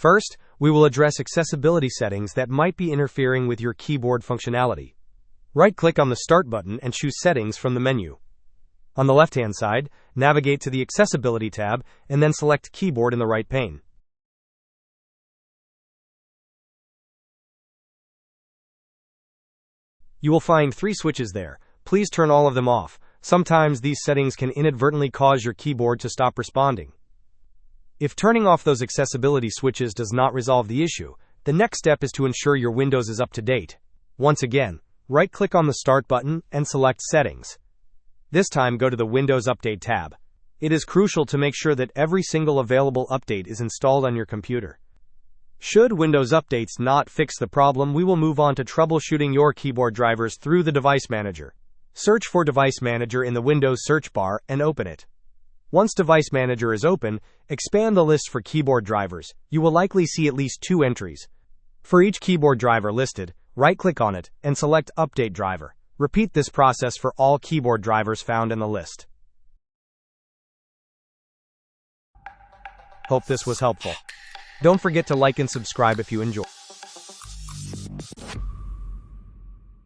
First, we will address accessibility settings that might be interfering with your keyboard functionality. Right-click on the Start button and choose Settings from the menu. On the left-hand side, navigate to the Accessibility tab and then select Keyboard in the right pane. You will find 3 switches there. Please turn all of them off. Sometimes these settings can inadvertently cause your keyboard to stop responding. If turning off those accessibility switches does not resolve the issue, the next step is to ensure your Windows is up to date. Once again, right-click on the Start button and select Settings. This time go to the Windows Update tab. It is crucial to make sure that every single available update is installed on your computer. Should Windows updates not fix the problem, we will move on to troubleshooting your keyboard drivers through the Device Manager. Search for Device Manager in the Windows search bar and open it. Once Device Manager is open, expand the list for keyboard drivers. You will likely see at least 2 entries. For each keyboard driver listed, right-click on it and select Update Driver. Repeat this process for all keyboard drivers found in the list. Hope this was helpful. Don't forget to like and subscribe if you enjoyed.